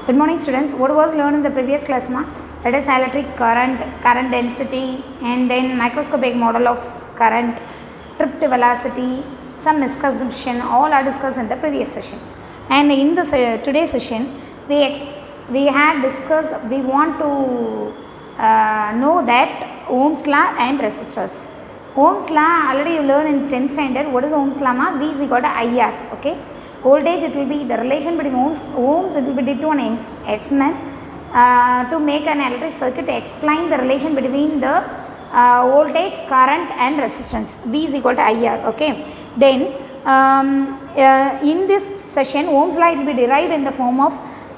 Good morning students. What was learned in the previous class ma? That is electric current, current density, and then microscopic model of current, drift velocity, some misconception, all are discussed in the previous session. And in this today's session we had discussed, we want to know that Ohm's law and resistors. Ohm's law already you learn in 10th standard. What is Ohm's law ma? V is equal to IR. Okay, voltage it will be the relation between ohms it will be due to an experiment to make an electric circuit to explain the relation between the voltage, current and resistance. V is equal to IR. Okay, then in this session Ohm's law it will be derived in the form of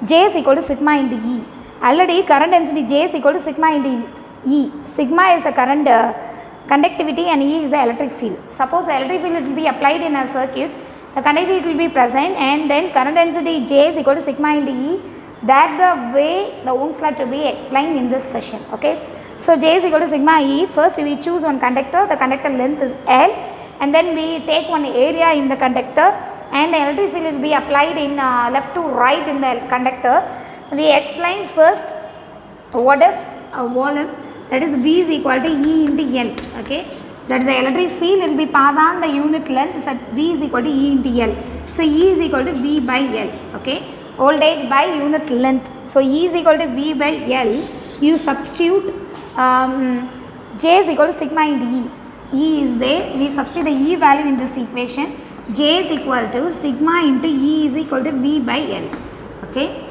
J is equal to sigma into E. Already current density J is equal to sigma into E. Sigma is a current conductivity and E is the electric field. Suppose the electric field will be applied in a circuit, the conductivity will be present, and then current density J is equal to sigma into E. That the way the Ohm's law to be explained in this session. Okay, so J is equal to sigma E. First we choose one conductor, the conductor length is L, and then we take one area in the conductor, and the electric field will be applied in left to right in the conductor. We explain first what is a volume, that is V is equal to E into L. Okay, that the electric field will be passed on the unit length, so V is equal to E into L. So E is equal to V by L. Okay, voltage by unit length. So E is equal to V by L. You substitute J is equal to sigma into E. E is there. We substitute the E value in this equation. J is equal to sigma into E is equal to V by L. Okay.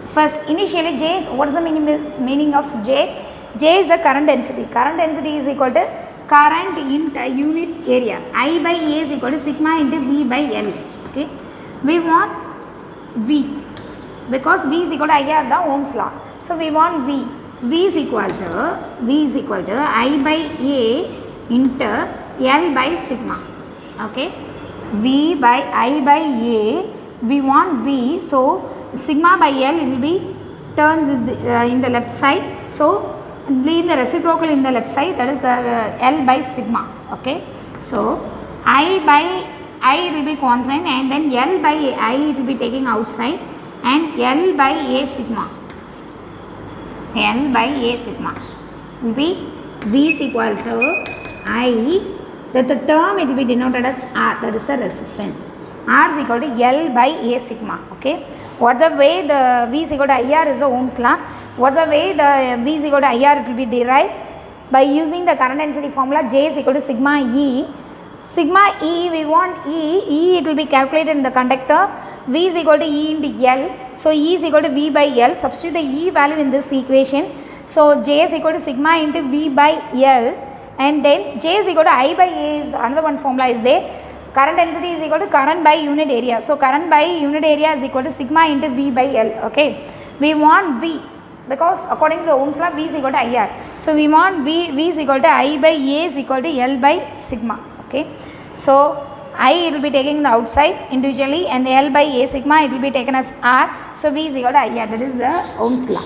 First, initially J is, what is the meaning of J? J is the current density. Current density is equal to current into unit area. I by A is equal to sigma into V by L. Okay. We want V because V is equal to IR, the Ohm's law. So we want V. V is equal to I by A into L by sigma. Okay. V by I by A, we want V, so sigma by L it will be turns in the left side, so be in the reciprocal in the left side, that is the L by sigma. Okay, so I by I will be constant, and then L by I it will be taking outside, and L by A sigma will be V is equal to I. That the term it will be denoted as R, that is the resistance. R is equal to L by A sigma. Okay, what the way the V is equal to IR is the Ohm's law. What's the way the V is equal to IR it will be derived? By using the current density formula, J is equal to sigma E. Sigma E, we want E it will be calculated in the conductor. V is equal to E into L. So E is equal to V by L. Substitute the E value in this equation. So J is equal to sigma into V by L. And then J is equal to I by A is another one formula is there. Current density is equal to current by unit area. So current by unit area is equal to sigma into V by L. Okay, we want V because according to Ohm's law V is equal to IR. So we want V is equal to I by A is equal to L by sigma. Okay, so I it will be taking the outside individually, and the L by A sigma it will be taken as R. So V is equal to IR, that is the Ohm's law.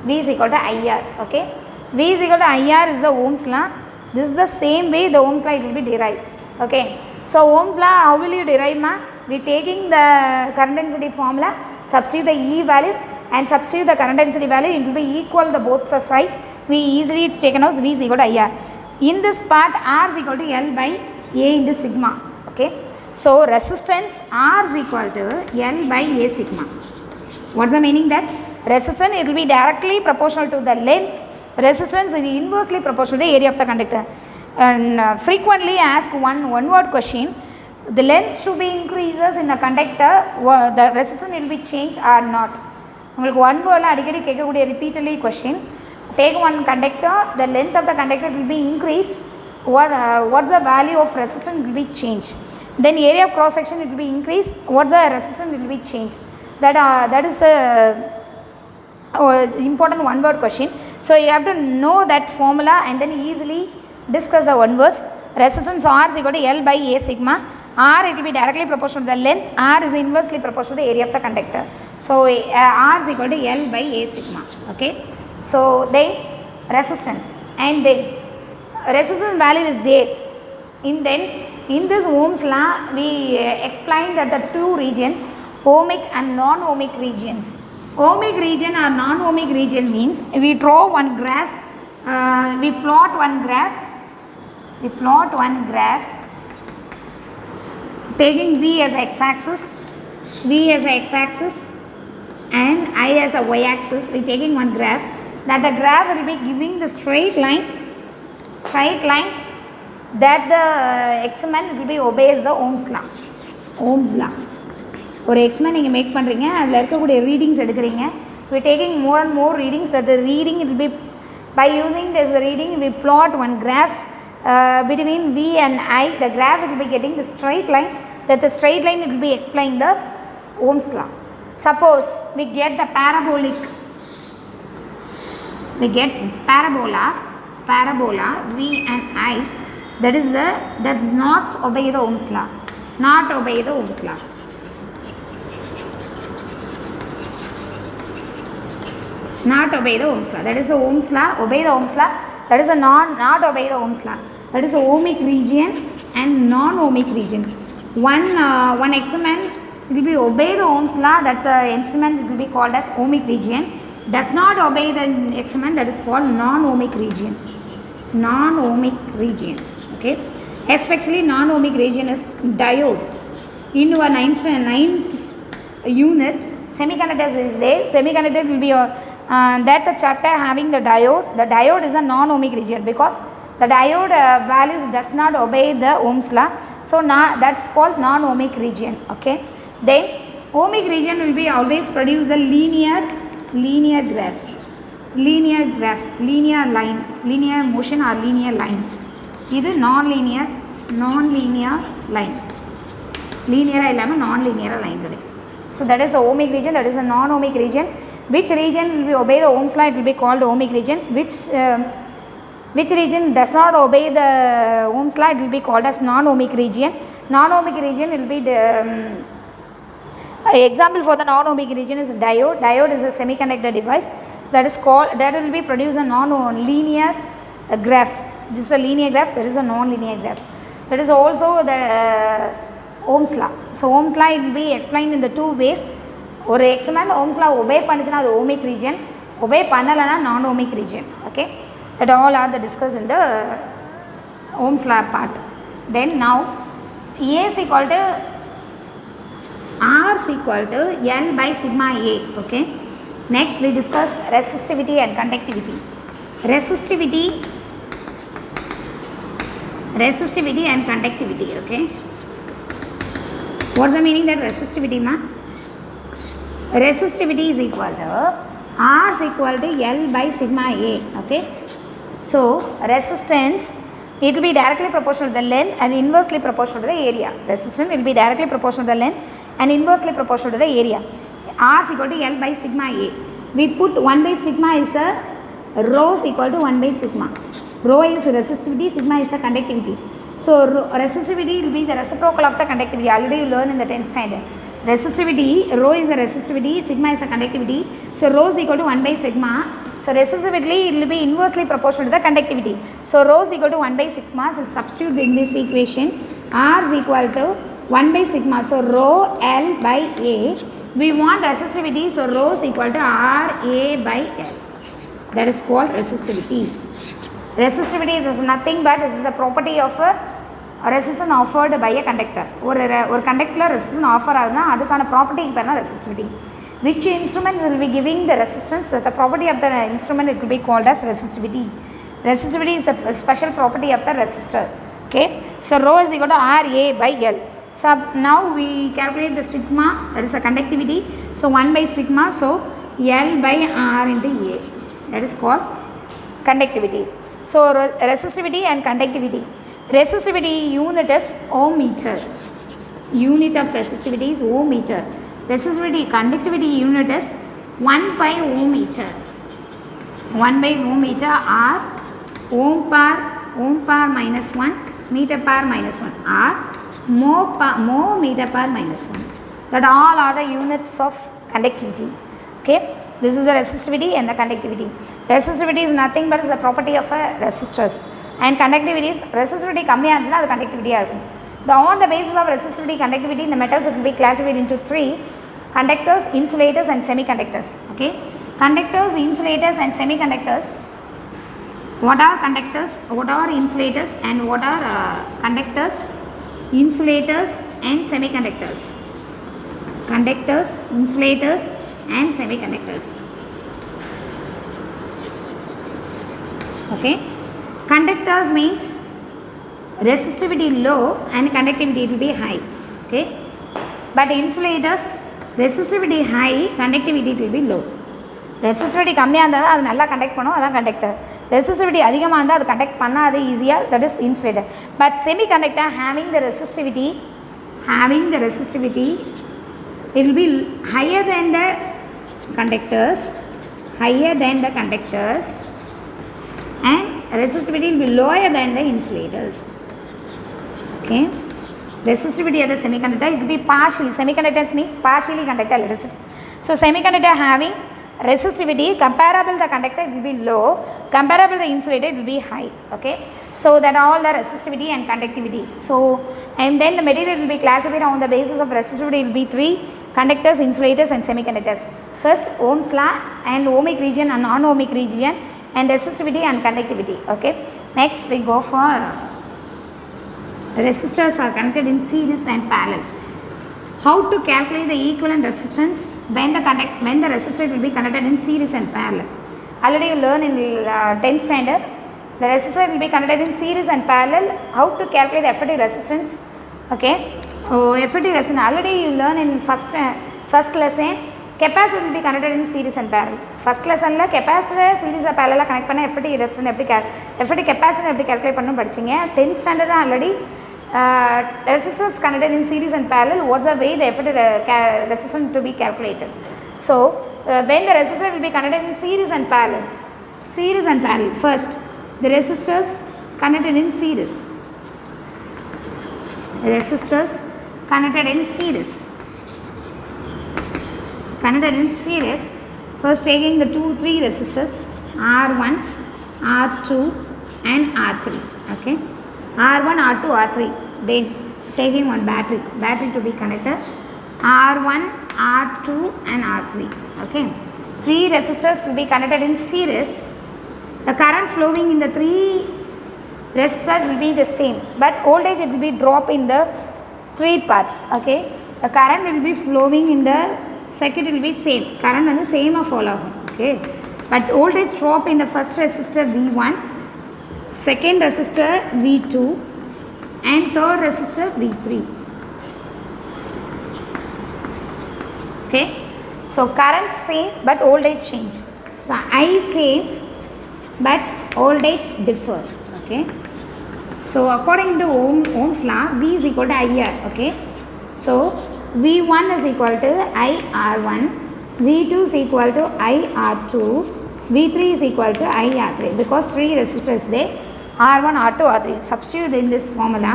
V is equal to IR. Okay, V is equal to IR is the Ohm's law. This is the same way the Ohm's law it will be derived. Okay, so Ohm's law how will you derive ma? We taking the current density formula, substitute the E value and substitute the current density value, it will be equal to both sides. We easily it's taken as V is equal to IR. In this part R is equal to L by A into sigma. Okay, so resistance R is equal to L by A sigma. What's the meaning that? Resistance it will be directly proportional to the length. Resistance is inversely proportional to the area of the conductor. And frequently ask one word question, the length to be increases in the conductor, the resistance will be changed or not. One word repeatedly question, take one conductor, the length of the conductor will be increased, what's the value of resistance will be changed. Then area of cross section it will be increased, what's the resistance will be changed. That is the important one word question. So you have to know that formula and then easily discuss the one verse. Resistance R is equal to L by A sigma. R it will be directly proportional to the length. R is inversely proportional to the area of the conductor. So R is equal to L by A sigma. Okay. So then resistance, and then resistance value is there. In this Ohm's law we explain that the two regions, ohmic and non-ohmic regions. Ohmic region or non-ohmic region means we draw one graph, we plot one graph taking V as x-axis, and I as a y-axis. We taking one graph, that the graph will be giving the straight line that the experiment will be obeys the Ohm's law. ஒரு எக்ஸ்மெண்ட் நீங்கள் make பண்ணுறீங்க, அதில் இருக்கக்கூடிய readings எடுக்கிறீங்க. We taking more and more readings, that the reading it will be, by using this reading we plot one graph between V and I. The graph will be getting the straight line, that the straight line it will be explaining the Ohm's law. Suppose we get the parabolic, we get parabola V and I, that does not obey the Ohm's law, not obey the Ohm's law. Not obey the Ohm's law. That is the Ohm's law. Obey the Ohm's law. That is a not obey the Ohm's law. That is a ohmic region and non-ohmic region. One experiment will be obey the Ohm's law. That the instrument will be called as ohmic region. Does not obey the experiment, that is called non-ohmic region. Non-ohmic region. Okay. Especially non-ohmic region is diode. In our ninth unit, semiconductors is there. Semiconductor will be that the chapter having the diode. The diode is a non-ohmic region because the diode values does not obey the Ohm's law. So that's called non-ohmic region. Okay. Then ohmic region will be always produce a linear graph, linear line, linear motion or linear line. This is non-linear line. Linear illama non-linear line. So that is the ohmic region, that is a non-ohmic region. Which region will be obey the Ohm's law, it will be called ohmic region. Which region does not obey the Ohm's law, it will be called as non-ohmic region. Non-ohmic region will be the example for the non-ohmic region is diode. Diode is a semiconductor device that will be produce a non-linear graph. This is a linear graph, that is a non-linear graph. That is also the Ohm's law. So Ohm's law it will be explained in the two ways. ஒரு experiment Ohm's law obey பண்ணுச்சுன்னா அது ohmic region, obey பண்ணலைன்னா non ohmic region. Okay, that all are the discuss in the Ohm's law part. Then now as equal to R equal to n by sigma A. Okay, next we discuss resistivity and conductivity. Resistivity and conductivity. Okay, what's the meaning that resistivity ma? Resistivity is equal to R is equal to L by sigma A. Okay, so resistance it will be directly proportional to the length and inversely proportional to the area. Resistance will be directly proportional to the length and inversely proportional to the area. R is equal to L by sigma A. We put 1 by sigma is a rho is equal to 1 by sigma. Rho is resistivity, sigma is a conductivity. So resistivity will be the reciprocal of the conductivity. Already you learn in the 10th standard. Resistivity, rho is a resistivity, sigma is a conductivity. So rho is equal to 1 by sigma. So resistivity it will be inversely proportional to the conductivity. So rho is equal to 1 by sigma. So substitute in this equation. R is equal to 1 by sigma. So rho L by A. We want resistivity. So rho is equal to R A by L. That is called resistivity. Resistivity is nothing but this is the property of a resistance offered by a conductor. ஒரு conductor resistance offer ஆகுதுனா அதுக்கான property பேர் தான் resistivity. Which instrument will be giving the resistance? The property of the instrument it will be called as resistivity. Resistivity is a special property of the resistor. Okay, so rho is equal to R A by L. So now we calculate the sigma, that is a conductivity. So 1 by sigma, so L by R into A. That is called conductivity. So resistivity and conductivity. Resistivity unit is ohm meter. Unit of resistivity is ohm meter. Resistivity conductivity unit is 1 by ohm meter. 1 by ohm meter R ohm per minus 1 meter per minus 1 R mho meter per minus 1. That all are the units of conductivity. Okay, this is the resistivity and the conductivity. Resistivity is nothing but is the property of a resistors. And conductivity is resistivity கம்மியா இருந்துச்சுன்னா அது கண்டக்டிவிட்டியாக இருக்கும். On the basis of resistivity conductivity in the metals it will be classified into 3. conductors, insulators and semiconductors. Okay, conductors, insulators and semiconductors. What are conductors, what are insulators and what are conductors, insulators and semiconductors? Conductors, insulators and semiconductors. Okay, conductors means resistivity low and conductivity will be high. Okay, but insulators resistivity high, conductivity will be low. Resistivity கம்மியாக இருந்தால் தான் அது நல்லா conduct பண்ணும், அதான் conductor. Resistivity அதிகமாக இருந்தால் அது கண்டக்ட் பண்ணால் அது ஈஸியாக, that is insulator. But semi conductor having the resistivity it will be higher than the conductors and resistivity will be lower than the insulators. Okay, resistivity of the semiconductor it will be partially, semiconductors means partially conductor electricity. So semiconductor having resistivity comparable the conductor it will be low, comparable the insulator it will be high. Okay, so that all the resistivity and conductivity. So and then the material will be classified on the basis of resistivity. It will be 3: conductors, insulators and semiconductors. First Ohm's law and ohmic region and non-ohmic region and resistivity and conductivity. Okay, next we go for resistors are connected in series and parallel. How to calculate the equivalent resistance when the resistor will be connected in series and parallel? Already you learn in 10th standard. The resistor will be connected in series and parallel. How to calculate the effective resistance? Okay, effective resistance already you learn in first lesson. Capacitor will be connected in series and parallel. First lesson la capacitor series and parallel connect panna effective resistance effective capacitor eppadi calculate pannum padicheenga. 10th standard already resistors connected in series and parallel, what's the way the effective resistance to be calculated. So when the resistor will be connected in series and parallel, first the resistors connected in series, first taking the 3 resistors R1, R2 and R3. Okay, R1, R2, R3, then taking one battery to be connected, R1, R2 and R3. Okay, 3 resistors will be connected in series. The current flowing in the 3 resistors will be the same, but voltage it will be drop in the 3 parts. Okay, the current will be flowing in the circuit will be same, current and the same follow. Okay, but voltage drop in the first resistor V1, second resistor V2 and third resistor V3. Okay, so current same but voltage change. So I same but voltage differ. Okay, so according to Ohm's law, V is equal to IR. Okay, so V1 is equal to IR1, V2 is equal to IR2, V3 is equal to IR3, because 3 resistors there, R1, R2, R3. Substitute in this formula.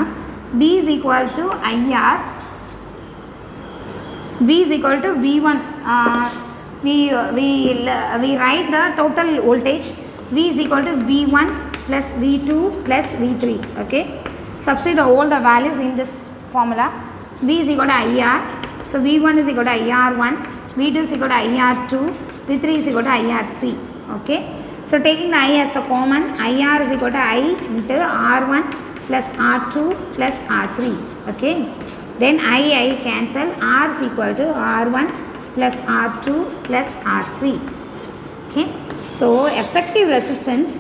V is equal to IR, V is equal to V1. We write the total voltage. V is equal to V1 plus V2 plus V3. Okay, substitute all the values in this formula. V is equal to IR, so V1 is equal to IR1, V2 is equal to IR2, V3 is equal to IR3. Okay, so taking the I as a common, IR is equal to I into R1 plus R2 plus R3. Okay, then I cancel, R is equal to R1 plus R2 plus R3. Okay, so effective resistance,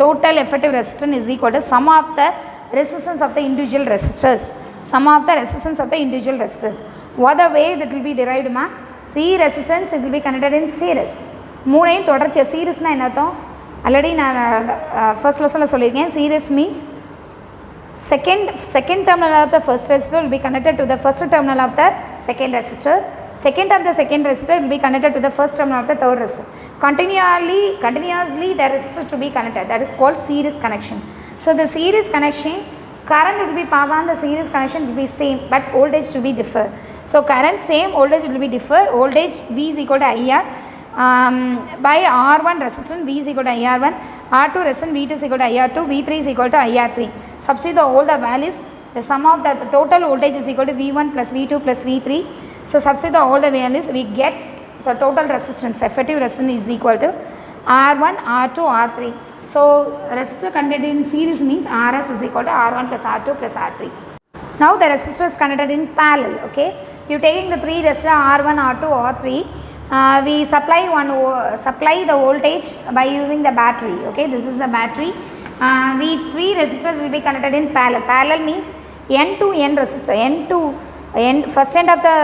total effective resistance is equal to sum of the resistance of the individual resistors. What the way that will be derived ma? 3 resistance it will be connected in series. 3 தொடர்ச்சி சீரிஸ்னா என்ன அர்த்தம்? Already நான் first லெசனில் சொல்லியிருக்கேன். Series means second terminal of the first resistor will be connected to the first terminal of the second resistor. Second of the second resistor will be connected to the first terminal of the third resistor. Continuously the resistors to be connected. That is called series connection. So the series connection, current will be passed on the series connection will be same, but voltage to be differ. So current same, voltage will be differ. Voltage V is equal to IR. By R1 resistance V is equal to IR1, R2 resistance V2 is equal to IR2, V3 is equal to IR3. Substitute all the values. The sum of the total voltage is equal to V1 plus V2 plus V3. So substitute all the values, we get the total resistance, effective resistance is equal to R1, R2, R3. So resistor connected in series means Rs is equal to R1 plus R2 plus R3. Now the resistor is connected in parallel. Okay, you taking the three resistor R1, R2, R3. We supply the voltage by using the battery. Okay, this is the battery. We three resistors will be connected in parallel. Parallel means n to n resistor. N to n, first end of the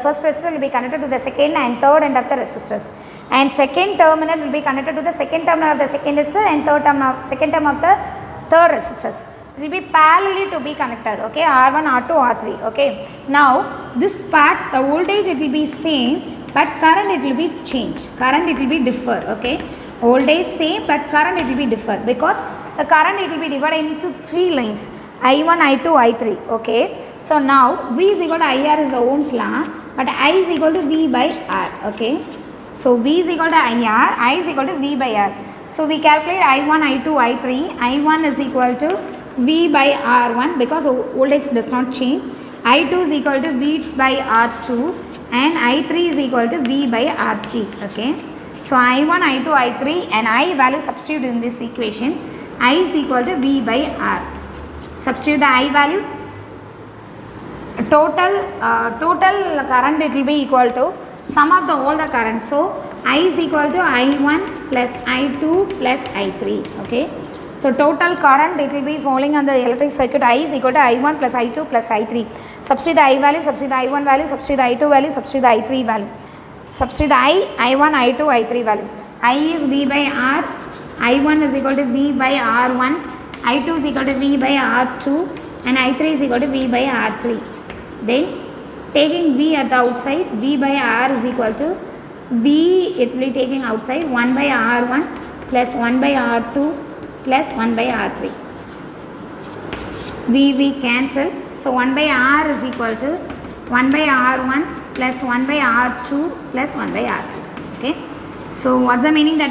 first resistor will be connected to the second and third end of the resistors, and second terminal will be connected to the second terminal of the second resistor and second term of the third resistors. It will be parallelly to be connected. Okay, R1, R2, R3. Okay, now this part the voltage it will be same, but current it will be changed. Current it will be differ. Okay, voltage same, but current it will be differ, because the current it will be divided into three lanes, I1, I2, I3. Okay, so now V is equal to IR is the Ohm's law, but I is equal to V by R. Okay, so V is equal to IR, I is equal to V by R. So we calculate I1, I2, I3. I1 is equal to V by R1 because voltage does not change. I2 is equal to V by R2 and I3 is equal to V by R3. Okay, so I1, I2, I3 and I value substitute in this equation. I is equal to V by R. Substitute the I value. Total current it will be equal to sum of all the currents. So I is equal to I1 plus I2 plus I3. Okay, so total current it will be falling on the electric circuit. I is equal to I1 plus I2 plus I3. Substitute the I value, substitute the I1 value, substitute the I2 value, substitute the I3 value. Substitute the I1, I2, I3 value. I is V by R, I1 is equal to V by R1, I2 is equal to V by R2 and I3 is equal to V by R3. Then taking V at the outside, V by R is equal to V, it will be taking outside 1 by R1 plus 1 by R2 plus 1 by R3. V cancel. So 1 by R is equal to 1 by R1 plus 1 by R2 plus 1 by R3. Okay. So what's the meaning that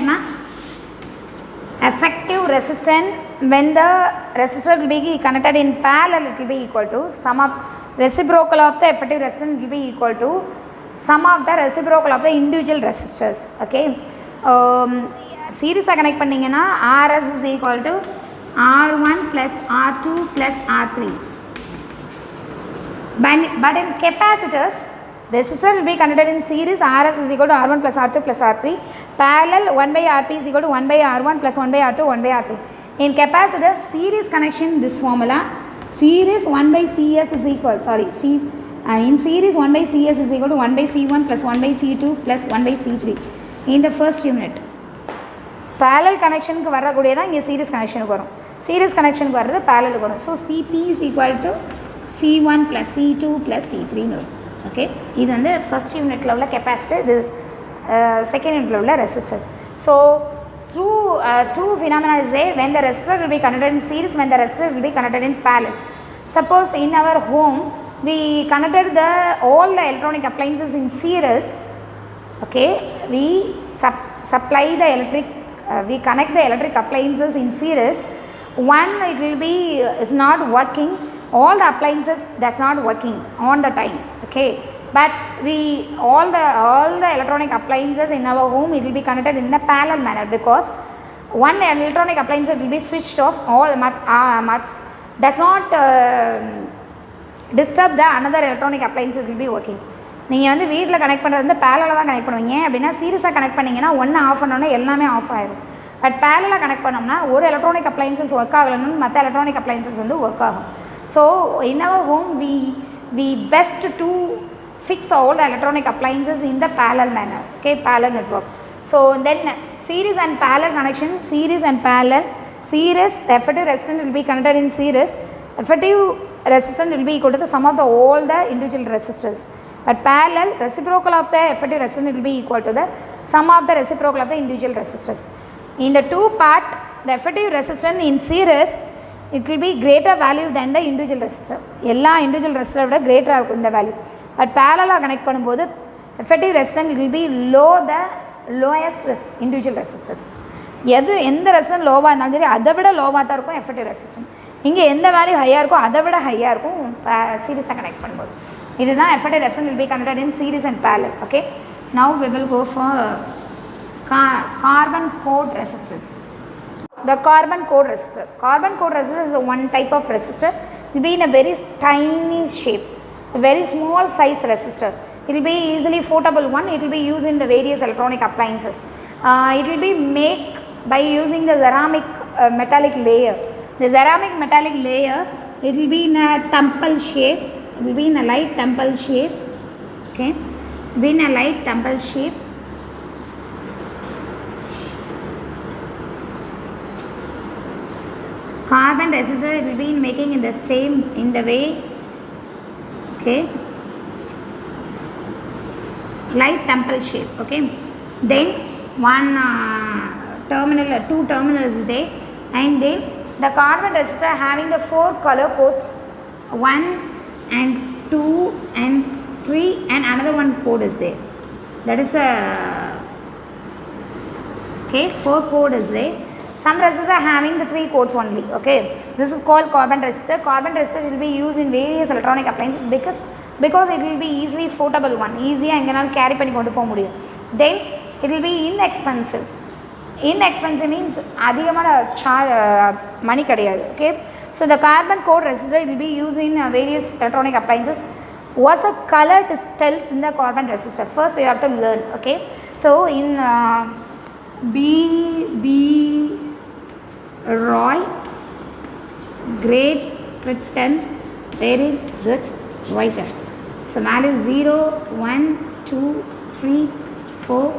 effective resistance, when the resistor will be connected in parallel, it will be equal to sum of reciprocal of the effective resistance will be equal to sum of the reciprocal of the individual resistors. Okay, series connect panningena Rs is equal to R1 plus R2 plus R3. But in capacitors, resistor will be connected in series. Rs is equal to R1 plus R2 plus R3. Parallel 1 by Rp is equal to 1 by R1 plus 1 by R2 1 by R3. In capacitors, series connection, this formula, series 1 by Cs is equal, in series 1 by Cs is equal to 1 by C1 plus 1 by C2 plus 1 by C3 in the first unit. Parallel connection ku varagudiyadha inga series connection ku varum. Series connection ku varradhu parallel ku varum. So Cp is equal to C1 plus C2 plus C3 nu. Okay, this is the first unit la ulla capacitor, this second unit la ulla resistors. So two phenomena is there when the resistor will be connected in series, when the resistor will be connected in parallel. Suppose in our home we connected all the electronic appliances in series. Okay, we supply the electric, we connect the electric appliances in series. One it will be is not working, all the appliances does not working on the time. Okay, but we all the electronic appliances in our home it will be connected in a parallel manner, because one electronic appliance will be switched off, all does not disturb the another electronic appliances will be working. நீங்கள் வந்து வீட்டில் connect பண்ணுறது வந்து பேரலாக தான் connect பண்ணுவீங்க. அப்படின்னா சீரியஸாக கனெக்ட் பண்ணிங்கன்னா ஒன்று ஆஃப் பண்ணோன்னா எல்லாமே ஆஃப் ஆயிடும். பட் பேரலாக கனெக்ட் பண்ணோம்னா ஒரு எலக்ட்ரானிக் அப்ளைன்சஸ் ஒர்க் ஆகலன்னு மற்ற எலக்ட்ரானிக் அப்ளைன்சஸ் வந்து ஒர்க் ஆகும். So in our home we best to fix all the electronic appliances in the parallel manner. Okay, parallel network. So then series and parallel connection, series and parallel. Series, the effective resistance will be connected in series. Effective resistance will be equal to the sum of all the individual resistors. But parallel, reciprocal of the effective resistance will be equal to the sum of the reciprocal of the individual resistors. In the two part, the effective resistance in series, it will be greater value than the individual resistor. எல்லா individual resistor விட greater இருக்கும் இந்த value. But parallel connect பண்ணும்போது effective resistance it will be the lowest individual resistors. எந்த resistance லோவாக இருந்தாலும் சரி அதை விட லோவாக தான் இருக்கும் effective resistance. இங்கே எந்த வேல்யூ ஹையாக இருக்கோ அதை விட ஹையாக இருக்கும் சீரிஸாக கனெக்ட் பண்ணும்போது. இதுதான் FAT resistance will be converted in series and parallel. Okay, now we will go for carbon core resistors. The carbon core resistor. Carbon core resistor is one type of resistor. It will be in a very tiny shape, a very small size resistor. It will be easily portable one. It will be used in the various electronic appliances. It will be made by using the ceramic metallic layer. The ceramic metallic layer, it will be in a temple shape. It will be in a light temple shape. Okay, it will be in a light temple shape. Carbon resistor, it will be making in the same, in the way. Okay, light temple shape. Okay, then one terminal, two terminals there, and then the carbon resistor having the 4 color codes, 1 and 2 and 3, and another one code is there. That is the okay, 4 code is there. Some resistors are having the 3 codes only. Okay, this is called carbon resistor. Carbon resistor will be used in various electronic appliances because it will be easily portable one. Easy and carry பண்ணி கொண்டு போக முடியும். Then it will be inexpensive. Inexpensive means அதிகமான money கிடையாது. Okay, so the carbon core resistor will be used in various electronic appliances. What's the color tells in the carbon resistor? First you have to learn. Okay, so in B Roy, Great Britain, very good writer. So value 0, 1, 2, 3, 4,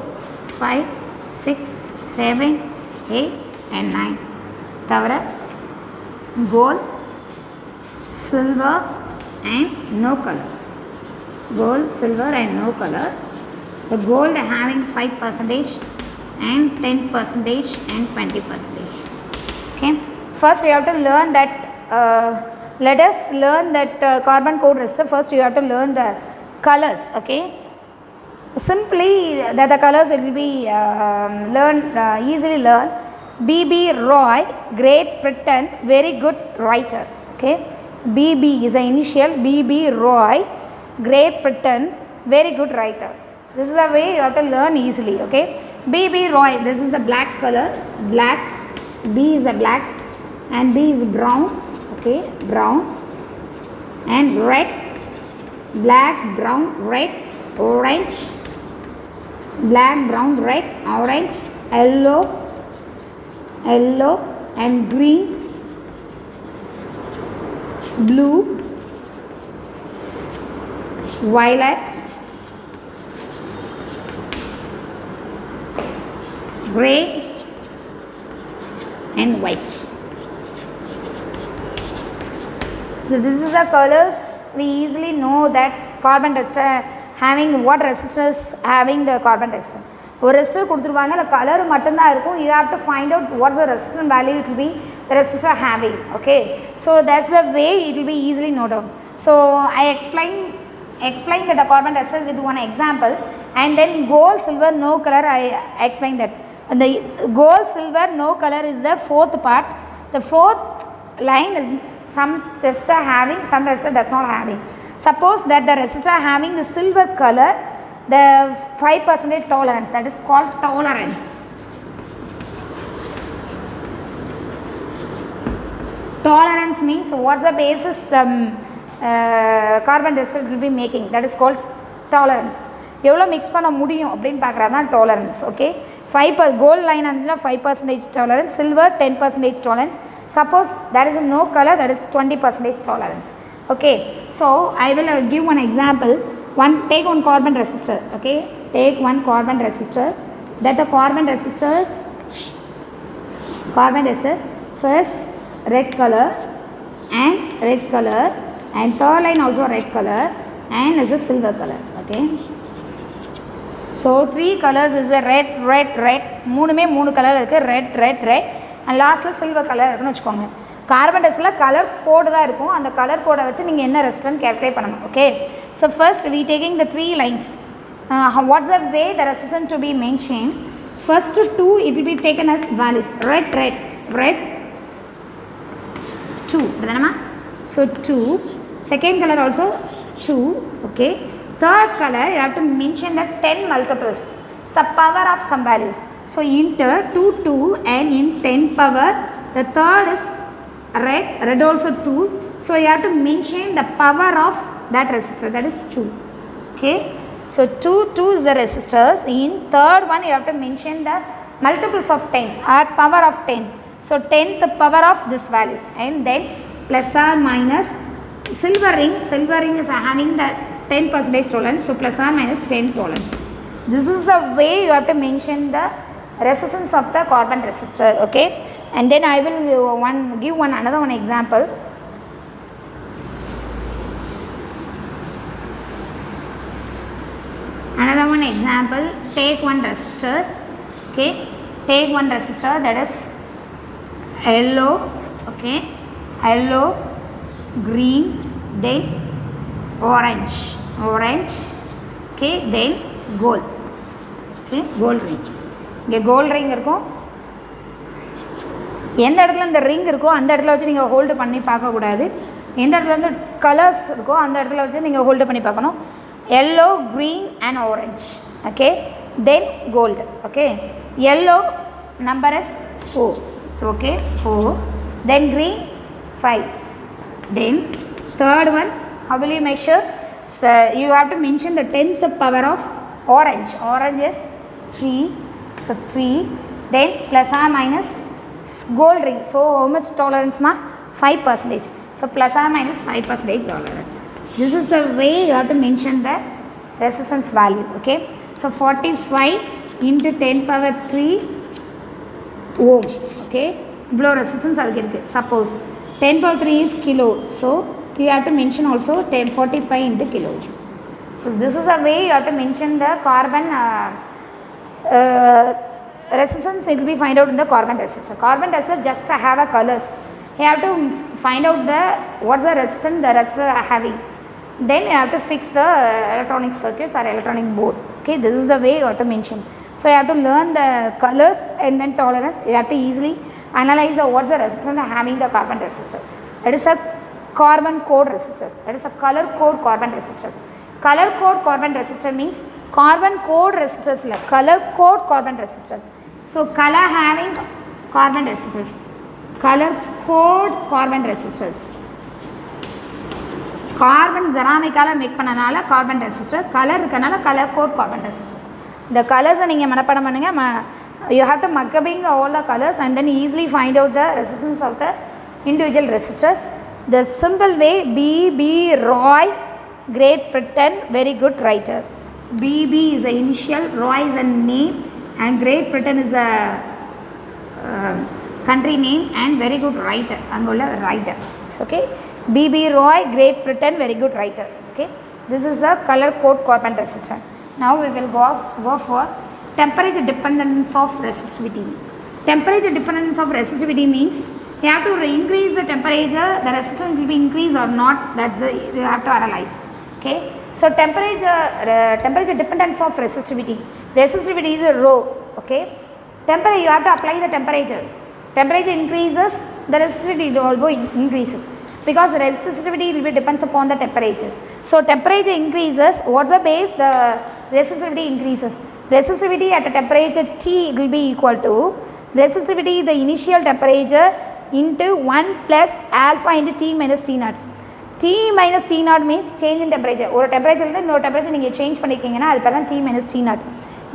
5, 6, 7, 8 and 9. Tavara gold, silver and no color. Gold, silver and no color. The gold having 5% and 10% and 20%. Okay, first you have to learn that let us learn that carbon core resistor. First you have to learn the colors. Okay, simply that the colors it will be easily learn. BB Roy, Great Britain, very good writer. Okay, BB is the initial. BB Roy, Great Britain, very good writer. This is the way you have to learn easily. Okay, BB Roy, this is the black color, black. B is a black and B is brown. Okay, brown and red, black, brown, red, orange, black, brown, red, orange, yellow, yellow and green, blue, violet, grey and white. So this is the colors. We easily know that carbon resistor having what resistors having the carbon resistor. ஒரு resistor கொடுத்துருவாங்க, அந்த colour மட்டும்தான் இருக்கும். You have to find out what's the resistance value it will be the resistor having. Okay, so that's the way it will be easily noted down. So I explain that the carbon resistor with one example, and then gold, silver, no color. I explained that. The gold, silver, no color is the 4th part. The 4th line is some resistor having, some resistor does not having. Suppose that the resistor having the silver color, the 5% tolerance, that is called tolerance. Tolerance means what's the basis the carbon resistor will be making, that is called tolerance. எவ்வளோ mix பண்ண முடியும் அப்படின்னு பார்க்குறது தான் tolerance. Okay, 5 gold line இருந்துச்சுன்னா 5% tolerance, silver 10% tolerance. Suppose there is no colour, that is 20% tolerance. Okay, so I will give one example. Take one carbon resistor. Okay, take one carbon resistor. That the carbon resistor first red color and third line also red color and is a silver color. Okay, so 3 colors is a red. மூணுமே 3 colour இருக்குது, red and லாஸ்ட்டில் silver colour இருக்குன்னு வச்சுக்கோங்க. Carbon டெஸ்ட்டில் colour கோடு தான் இருக்கும். அந்த colour கோடை வச்சு நீங்கள் என்ன ரெசிஸ்டன்ஸ் கேல்குலேட் பண்ணணும். Okay, so first we taking the 3 lines. What's the way the resistance to be mentioned? First 2 it will be taken as values. Red 2. So 2. Second color also 2. Okay. Third color, you have to mention the 10 multiples, the power of some values. So enter 2 2 and in 10 power, the third is red also 2. So you have to mention the power of that resistor, that is 2. Okay. So 2 2 is the resistors. In third one, you have to mention the multiples of 10 or power of 10. So 10th power of this value, and then plus or minus silver ring is having the 10% tolerance, so plus or minus 10 tolerance. This is the way you have to mention the resistance of the carbon resistor. Okay, and then I will give another one example. Another one example, take one resistor. Okay, take one resistor, that is yellow. Okay, yellow, green, then orange, okay, then gold. Okay, gold ring. இங்கே gold ring இருக்கும். எந்த இடத்துல இந்த ring இருக்கோ அந்த இடத்துல வச்சு நீங்கள் ஹோல்டு பண்ணி பார்க்கக்கூடாது. எந்த இடத்துல வந்து கலர்ஸ் இருக்கோ அந்த இடத்துல வச்சு நீங்கள் ஹோல்டு பண்ணி பார்க்கணும். yellow, green and orange. Okay, then gold. Okay, yellow number is 4. So okay, 4. Then green 5. Then third one, how will you measure? So you have to mention the 10th power of orange. Orange is 3. So 3. Then plus or minus gold ring. So how much tolerance ma? 5%. So plus or minus 5% tolerance. This is the way you have to mention the resistance value. Okay. So 45 into 10 power 3 ohm. Okay. Below resistance suppose 10 power 3 is kilo. So you have to mention also 45 into kilo. So this is the way you have to mention the carbon resistance. It will be find out in the carbon resistor. Carbon resistor just have a colors. You have to find out the what's the resistance the resistor are having. Then you have to fix the electronic circuits or electronic board. Okay, this is the way you have to mention. So you have to learn the colors and then tolerance. You have to easily analyze what's the resistance having the carbon resistor. That is a carbon code resistors. That is a color code carbon resistors. Color code carbon resistor means carbon code resistors like color code carbon resistors. So color having carbon resistors. Color code carbon resistors. Carbon ceramic make பண்ணனால carbon resistor, color இருக்கனால color code carbon resistor. The colors நீங்க மனப்பாடம் பண்ணுங்க. You have to mugging all the colors and then easily find out the resistance of the individual resistors. The simple way, B.B. Roy, Great Britain, very good writer. B.B. is the initial, Roy is a name, and Great Britain is a country name and very good writer. Angola writer. Okay. B.B. Roy, Great Britain, very good writer. Okay. This is the color code carbon resistor. Now we will go for temperature dependence of resistivity. Temperature dependence of resistivity means you have to increase the temperature, the resistance will be increased or not. That's you have to analyze. Okay. So temperature dependence of resistivity. Resistivity is a rho. Okay. Temperature, you have to apply the temperature. Temperature increases, the resistivity also increases. Because resistivity will be depends upon the temperature. So temperature increases, what's the base? The resistivity increases. Resistivity at a temperature T will be equal to resistivity the initial temperature into 1 plus alpha into T minus T naught. T minus T naught means change in temperature. ஒரு temperature இன்னொரு temperature நீங்கள் change பண்ணிக்கிங்கன்னா அது பேர் தான் T minus T naught.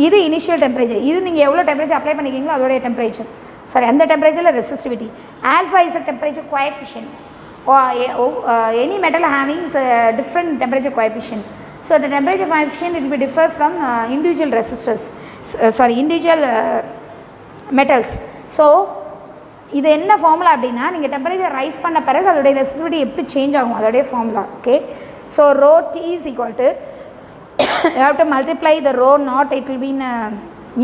இது initial temperature. இது நீங்கள் எவ்வளோ temperature apply பண்ணிக்கிங்களோ அதோடைய temperature. சரி, அந்த temperature resistivity. Alpha is a temperature coefficient. Or any metal having different temperature coefficient. So the temperature coefficient it will be differ from individual resistors. Individual metals. So இது என்ன formula அப்படின்னா நீங்கள் temperature rice பண்ண பிறகு அதோடைய resistivity எப்படி change ஆகும் அதோடைய formula. Okay. So rho T is equal to you have to multiply the rho naught, it will be in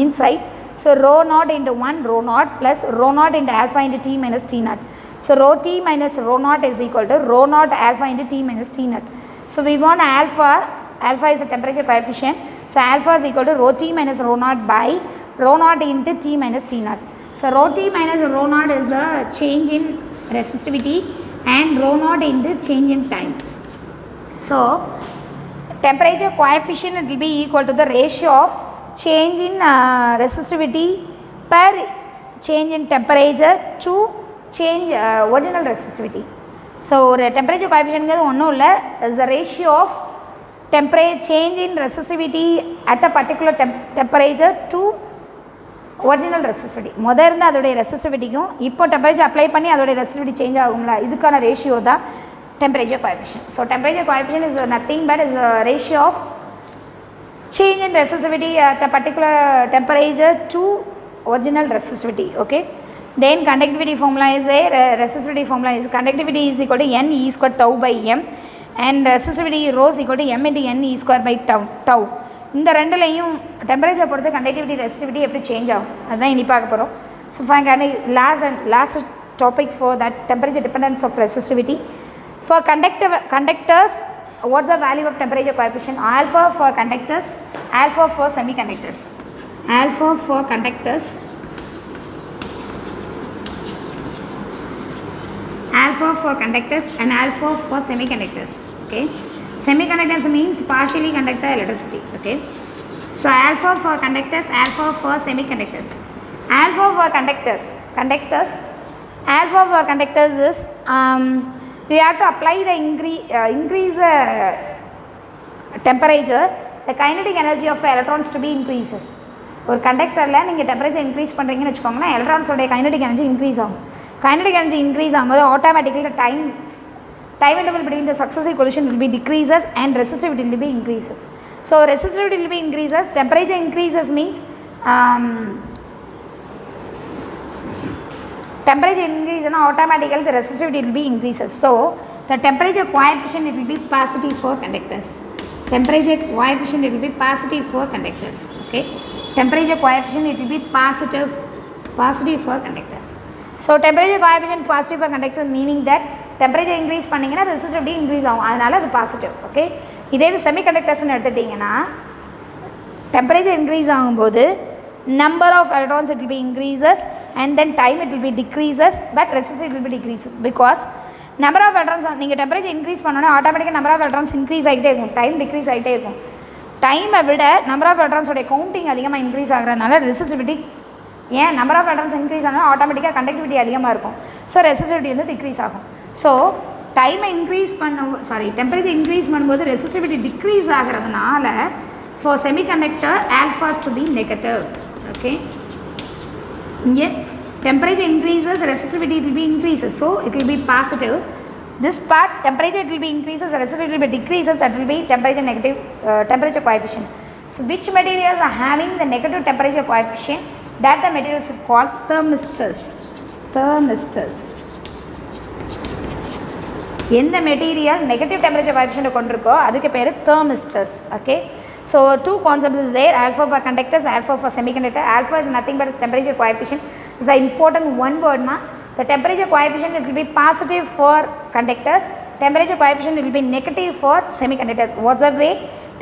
inside. So rho naught into 1 rho naught plus rho naught into alpha into T minus T naught. So rho T minus rho naught is equal to rho naught alpha into T minus T naught. So we want alpha is a temperature coefficient. So alpha is equal to rho T minus rho naught by rho naught into T minus T naught. So rho T minus rho naught is the change in resistivity and rho naught into change in time. So temperature coefficient, it will be equal to the ratio of change in resistivity per change in temperature to change original resistivity. So temperature coefficient ஒன்றும் இல்லை, is the ratio of change in resistivity at a particular temperature to original resistivity. முதல் இருந்து அதோடைய ரெசிஸ்டிவிட்டிக்கும் இப்போ temperature apply பண்ணி அதோடைய resistivity change ஆகுங்களா, இதுக்கான ரேஷியோ தான் temperature coefficient. So temperature coefficient is nothing but is a ratio of change in resistivity at a particular temperature to original resistivity. Okay, then conductivity formula is there. Resistivity formula is conductivity is equal to n e square tau by m, and resistivity rho is equal to m into n e square by tau. இந்த ரெண்டுலையும் temperature பொறுத்து conductivity resistivity எப்படி change ஆகும் அதுதான் இனி பார்க்க போகிறோம். So fine last topic for that temperature dependence of resistivity. For conductors, what's the value of temperature coefficient? Alpha for conductors, alpha for semiconductors. Alpha for conductors, alpha for conductors and alpha for semiconductors. Okay, semiconductors means partially conductor electricity. Okay, so alpha for conductors, alpha for semiconductors. Alpha for conductors, alpha for conductors is we have to apply the increase temperature, the kinetic energy of electrons to be increases. ஒரு கண்டக்டரில் நீங்கள் temperature increase பண்ணுறீங்கன்னு வச்சுக்கோங்களேன், எலக்ட்ரான்ஸோடைய kinetic energy increase ஆகும். Kinetic energy increase ஆகும்போது automatically time interval between the successive collision will be decreases and resistivity will be increases. So resistivity will be increases, temperature increases means temperature increase and automatically the resistivity will be increases. So the temperature coefficient it will be positive for conductors. Temperature coefficient it will be positive for conductors. Okay, temperature coefficient it will be positive for conductors. So temperature coefficient positive for conductors meaning that temperature increase பண்ணிங்கன்னா resistivity increase ஆகும், அதனால அது positive. Okay, இதே இது செமிகண்டக்டர்ஸ்னு எடுத்துட்டிங்கன்னா temperature increase ஆகும்போது number of electrons it will be increases and then time it will be decreases but resistivity will be decreases because number of electrons நீங்கள் temperature increase பண்ணோன்னா ஆட்டோமேட்டிக்காக number of electrons increase ஆகிட்டே இருக்கும், time decrease ஆகிட்டே இருக்கும். டைமை விட number of electrons உடைய கவுண்டிங் அதிகமாக இன்க்ரீஸ் ஆகிறதுனால ரெசிஸ்டிவிட்டி ஏன் number of electrons இன்க்ரீஸ் ஆனால் ஆட்டோமேட்டிக்காக கண்டக்டிவிட்டி அதிகமாக இருக்கும், ஸோ ரெசிஸ்டிவிட்டி வந்து டிக்ரீஸ் ஆகும். ஸோ டைமை இன்க்ரீஸ் டெம்பரேச்சர் இன்க்ரீஸ் பண்ணும்போது ரெசிஸ்டிவிட்டி டிக்ரீஸ் ஆகிறதுனால for semiconductor alpha to be negative. Okay, இங்கே temperature increases, resistivity it will be increases, so it will be positive. This part temperature it will be increases, resistivity will be decreases, that will be temperature negative temperature coefficient. So which materials are having the negative temperature coefficient, that the materials are called thermistors. எந்த material negative temperature coefficient கொண்டிருக்கோ அதுக்கு பேர் thermistors. Okay, so two concepts is there, alpha for conductors, alpha for semiconductor. Alpha is nothing but its temperature coefficient. Is the important one word ma. The temperature coefficient it will be positive for conductors, temperature coefficient it will be negative for semiconductors. What's the way?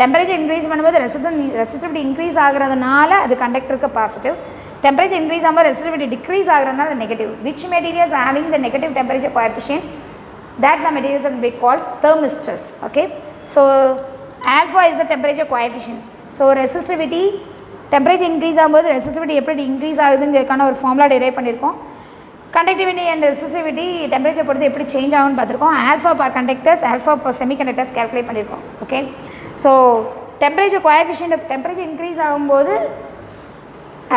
Temperature increase பண்ணும்போது resistivity increase ஆகிறதுனால அது கண்டக்டருக்கு positive, temperature increase ஆகும்போது resistivity decrease ஆகிறதுனால negative. Which materials are having the negative temperature coefficient, that the materials will be called thermistors. Okay, so alpha is the temperature coefficient. So resistivity temperature increase ஆகும்போது resistivity எப்படி increase ஆகுதுங்கிறதுக்கான ஒரு formula derive பண்ணியிருக்கோம். Conductivity and resistivity temperature பொறுத்து எப்படி change ஆகும்னு பார்த்துருக்கோம். Alpha for conductors, alpha for semiconductors calculate பண்ணியிருக்கோம். Okay, so temperature coefficient temperature increase ஆகும்போது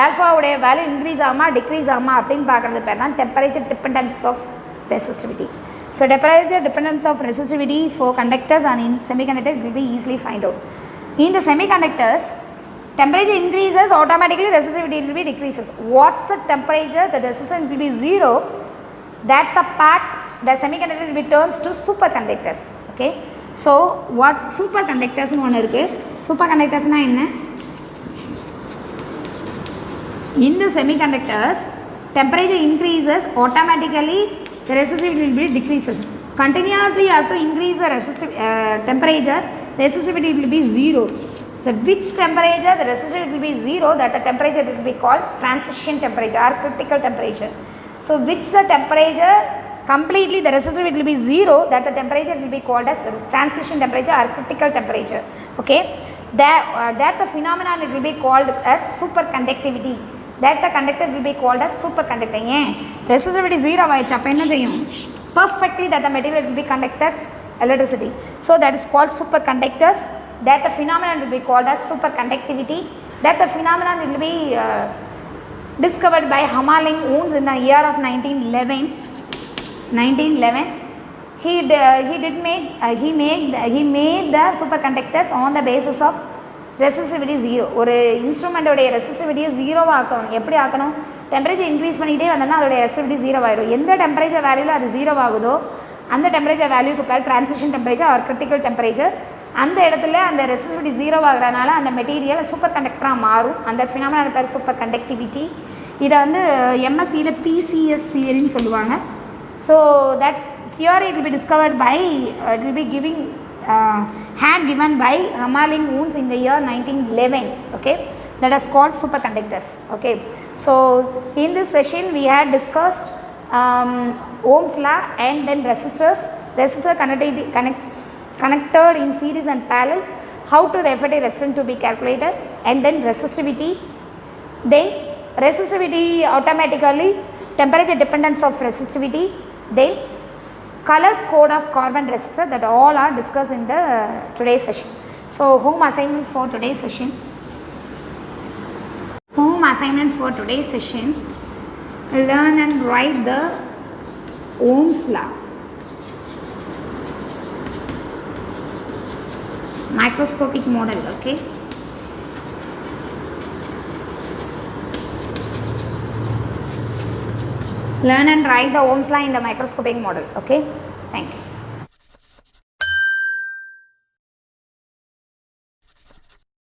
ஆல்ஃபாவுடைய வேல்யூ இன்க்ரீஸ் ஆகுமா டிக்ரீஸ் ஆகுமா அப்படின்னு பார்க்குறது பேர் தான் temperature dependence of resistivity. So temperature dependence of resistivity for conductors and in semiconductors will be easily find out. In the semiconductors, temperature increases, automatically resistivity will be decreases. What's the temperature? The resistance will be 0. That the part the semiconductor will be turns to superconductors. Okay, so what superconductors nu one irukku. Superconductors na enna? In the semiconductors, temperature increases, automatically the resistivity will be decreases. Continuously you have to increase the temperature, resistivity will be 0. So which temperature the resistivity will be 0, that the temperature will be called transition temperature or critical temperature. So which the temperature completely the resistivity will be 0, that the temperature will be called as transition temperature or critical temperature. Okay, that the phenomenon it will be called as superconductivity, that the conductor will be called as superconductor. ஏன் resistivity 0 ஆயிடுச்சு, அப்போ என்ன செய்யும், perfectly that the material will be conducted electricity, so that is called superconductors. That the phenomenon will be called as superconductivity, that the phenomenon will be discovered by Hammerling Onnes in the year of 1911. He made the superconductors on the basis of resistivity 0. ஒரு இன்ஸ்ட்ருமெண்ட்டோடைய ரெசிஸ்டிவிட்டியை 0 ஆக்கணும். எப்படி ஆக்கணும், temperature increase பண்ணிகிட்டே வந்தோம்னா அதோடைய resistivity 0 ஆகிடும். எந்த temperature வேல்யூவில் அது 0 ஆகுதோ அந்த டெம்பரேச்சர் வேல்யூக்கு பேர் transition temperature or critical temperature. அந்த இடத்துல அந்த ரெசிஸ்டிவிட்டி 0 ஆகிறனால அந்த மெட்டீரியல் சூப்பர் கண்டக்டராக மாறும். அந்த ஃபினாமினா பேர் சூப்பர் கண்டக்டிவிட்டி. இதை வந்து எம்எஸ்சியில் பிசிஎஸ் தியரின்னு சொல்லுவாங்க. So that theory it will be discovered by it will be had given by Hammerling Onnes in the year 1911. Okay, that is called superconductors. Okay, so in this session we had discussed Ohm's law and then resistors connected in series and parallel, how to the effective resistance to be calculated, and then resistivity, then resistivity automatically, temperature dependence of resistivity, then color code of carbon resistor, that all are discussed in the today's session. So home assignment for today's session, learn and write the Ohm's law, microscopic model. Okay, learn and write the Ohm's law in the microscopic model. Okay, thank you.